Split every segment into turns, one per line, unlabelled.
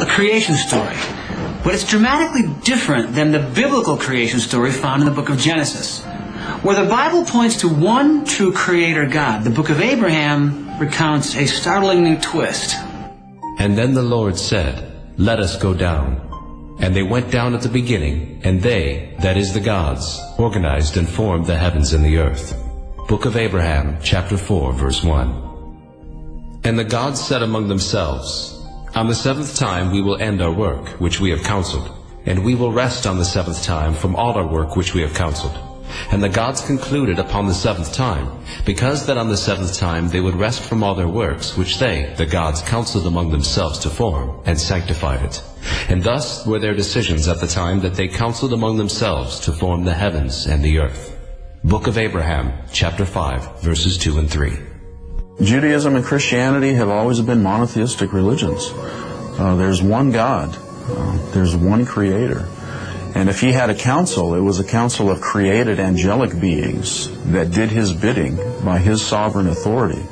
a creation story. But it's dramatically different than the biblical creation story found in the book of Genesis. Where the Bible points to one true creator God, the book of Abraham recounts a startling new twist.
And then the Lord said, "Let us go down." And they went down at the beginning, and they, that is the gods, organized and formed the heavens and the earth. Book of Abraham, chapter 4, verse 1. And the gods said among themselves, "On the seventh time we will end our work, which we have counseled, and we will rest on the seventh time from all our work which we have counseled." And the gods concluded upon the seventh time, because that on the seventh time they would rest from all their works, which they, the gods, counseled among themselves to form, and sanctified it. And thus were their decisions at the time that they counseled among themselves to form the heavens and the earth. Book of Abraham, chapter 5, verses 2 and 3.
Judaism and Christianity have always been monotheistic religions. There's one God. There's one Creator. And if he had a council, it was a council of created angelic beings that did his bidding by his sovereign authority.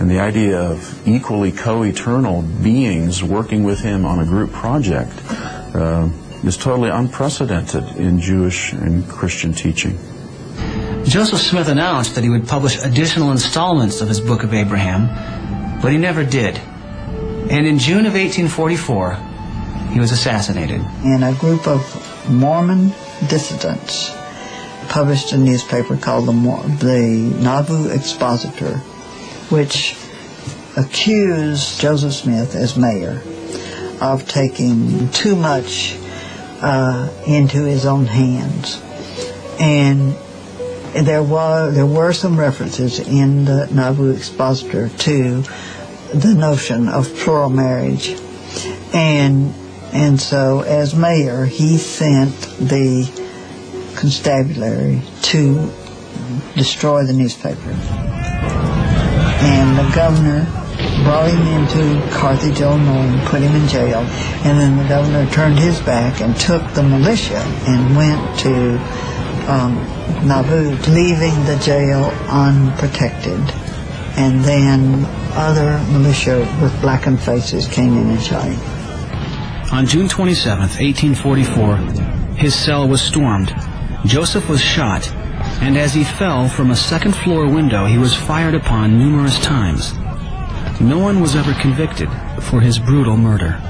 And the idea of equally co-eternal beings working with him on a group project is totally unprecedented in Jewish and Christian teaching.
Joseph Smith announced that he would publish additional installments of his Book of Abraham, but he never did. And in June of 1844, he was assassinated.
And a group of Mormon dissidents published a newspaper called the Nauvoo Expositor, which accused Joseph Smith as mayor of taking too much into his own hands. And there were some references in the Nauvoo Expositor to the notion of plural marriage. And so, as mayor, he sent the constabulary to destroy the newspaper. And the governor brought him into Carthage, Illinois, and put him in jail. And then the governor turned his back and took the militia and went to Nauvoo, leaving the jail unprotected. And then other militia with blackened faces came in and shot him.
On June 27, 1844, his cell was stormed. Joseph was shot, and as he fell from a second-floor window, he was fired upon numerous times. No one was ever convicted for his brutal murder.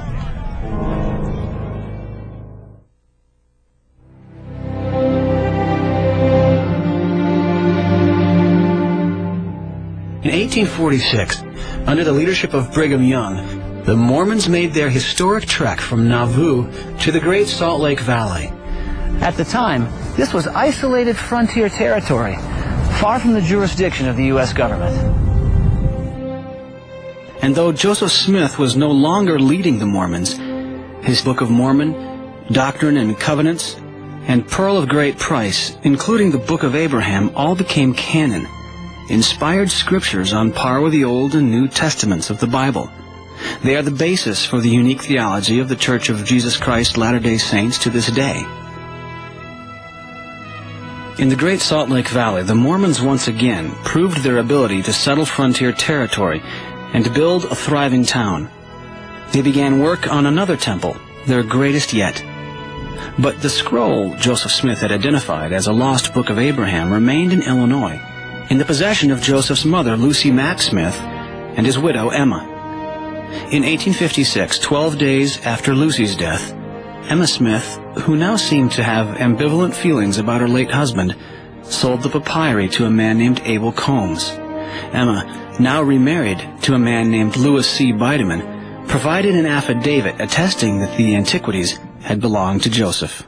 In 1846, under the leadership of Brigham Young, the Mormons made their historic trek from Nauvoo to the Great Salt Lake Valley. At the time, this was isolated frontier territory, far from the jurisdiction of the U.S. government. And though Joseph Smith was no longer leading the Mormons, his Book of Mormon, Doctrine and Covenants, and Pearl of Great Price, including the Book of Abraham, all became canon, inspired scriptures on par with the Old and New Testaments of the Bible. They are the basis for the unique theology of the Church of Jesus Christ Latter-day Saints to this day. In the Great Salt Lake Valley, the Mormons once again proved their ability to settle frontier territory and to build a thriving town. They began work on another temple, their greatest yet. But the scroll Joseph Smith had identified as a lost Book of Abraham remained in Illinois, in the possession of Joseph's mother, Lucy Mack Smith, and his widow, Emma. In 1856, 12 days after Lucy's death, Emma Smith, who now seemed to have ambivalent feelings about her late husband, sold the papyri to a man named Abel Combs. Emma, now remarried to a man named Louis C. Bideman, provided an affidavit attesting that the antiquities had belonged to Joseph.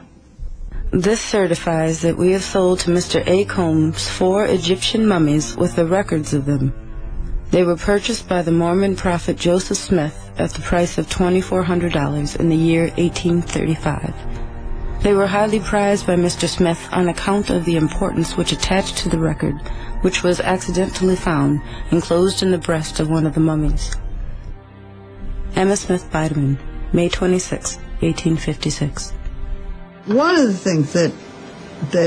This certifies that we have sold to Mr. A. Combs 4 Egyptian mummies with the records of them. They were purchased by the Mormon prophet Joseph Smith at the price of $2,400 in the year 1835. They were highly prized by Mr. Smith on account of the importance which attached to the record, which was accidentally found enclosed in the breast of one of the mummies. Emma Smith Bideman, May 26, 1856.
One of the things that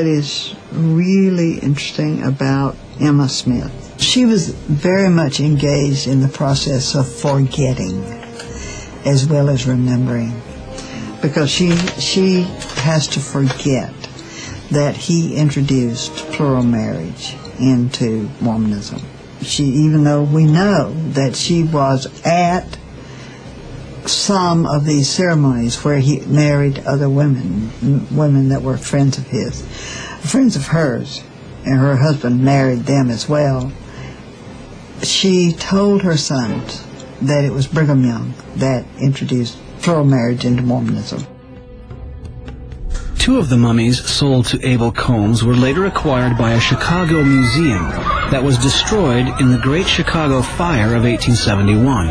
is really interesting about Emma Smith, she was very much engaged in the process of forgetting. as well as remembering, because she has to forget that he introduced plural marriage into Mormonism. Even though we know that she was at some of these ceremonies where he married other women that were friends of his, friends of hers, and her husband married them as well, she told her sons that it was Brigham Young that introduced plural marriage into Mormonism.
2 of the mummies sold to Abel Combs were later acquired by a Chicago museum that was destroyed in the Great Chicago Fire of 1871.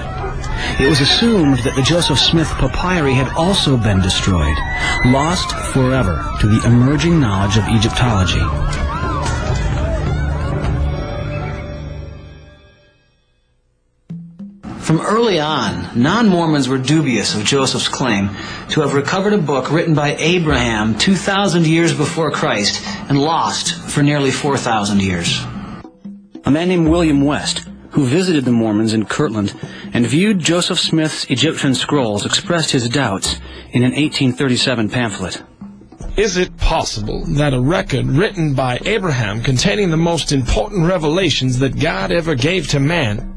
It was assumed that the Joseph Smith papyri had also been destroyed, lost forever to the emerging knowledge of Egyptology. From early on, non-Mormons were dubious of Joseph's claim to have recovered a book written by Abraham 2,000 years before Christ and lost for nearly 4,000 years. A man named William West, who visited the Mormons in Kirtland and viewed Joseph Smith's Egyptian scrolls, expressed his doubts in an 1837 pamphlet.
Is it possible that a record written by Abraham containing the most important revelations that God ever gave to man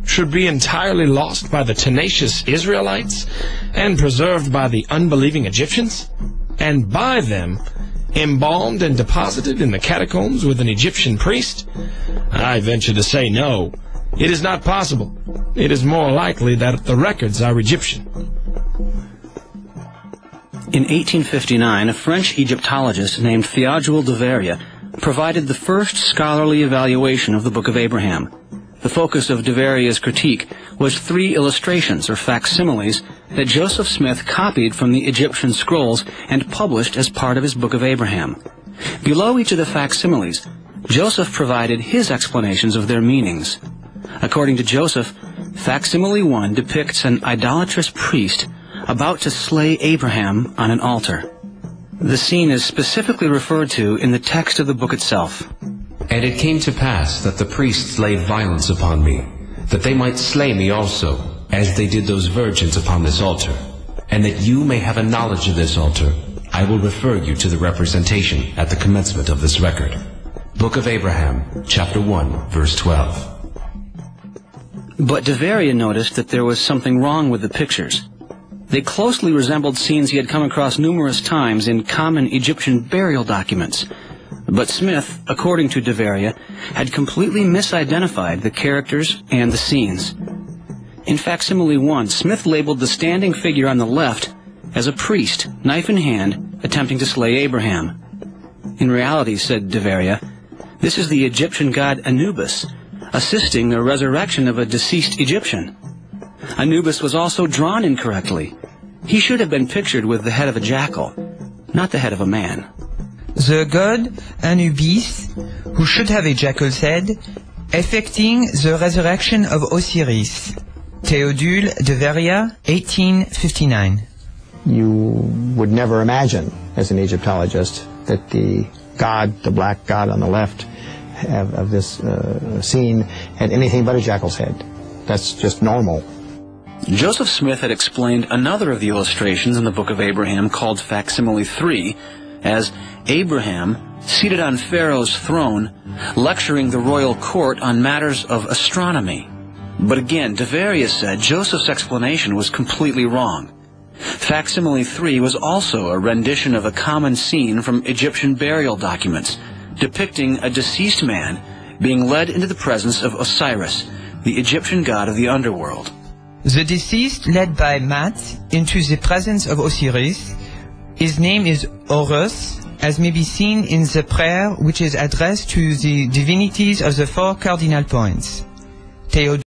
should be entirely lost by the tenacious Israelites and preserved by the unbelieving Egyptians, and by them embalmed and deposited in the catacombs with an Egyptian priest? I venture to say no. It is not possible. It is more likely that the records are Egyptian.
In 1859, a French Egyptologist named Théodule de Verrier provided the first scholarly evaluation of the Book of Abraham. The focus of de Verrier's critique was 3 illustrations, or facsimiles, that Joseph Smith copied from the Egyptian scrolls and published as part of his Book of Abraham. Below each of the facsimiles, Joseph provided his explanations of their meanings. According to Joseph, facsimile 1 depicts an idolatrous priest about to slay Abraham on an altar. The scene is specifically referred to in the text of the book itself.
And it came to pass that the priests laid violence upon me, that they might slay me also, as they did those virgins upon this altar. And that you may have a knowledge of this altar, I will refer you to the representation at the commencement of this record. Book of Abraham, chapter 1, verse 12.
But de Verrier noticed that there was something wrong with the pictures. They closely resembled scenes he had come across numerous times in common Egyptian burial documents. But Smith, according to de Verrier, had completely misidentified the characters and the scenes. In facsimile 1, Smith labeled the standing figure on the left as a priest, knife in hand, attempting to slay Abraham. In reality, said de Verrier, this is the Egyptian god Anubis, assisting the resurrection of a deceased Egyptian. Anubis was also drawn incorrectly. He should have been pictured with the head of a jackal, not the head of a man.
The god Anubis, who should have a jackal's head, effecting the resurrection of Osiris. Théodule de Verrier, 1859.
You would never imagine, as an Egyptologist, that the god, the black god on the left of this scene, had anything but a jackal's head. That's just normal.
Joseph Smith had explained another of the illustrations in the Book of Abraham, called facsimile 3, as Abraham, seated on Pharaoh's throne, lecturing the royal court on matters of astronomy. But again, de Verrier said Joseph's explanation was completely wrong. Facsimile 3 was also a rendition of a common scene from Egyptian burial documents, depicting a deceased man being led into the presence of Osiris, the Egyptian god of the underworld.
The deceased led by Mat into the presence of Osiris. His name is Horus, as may be seen in the prayer which is addressed to the divinities of the 4 cardinal points.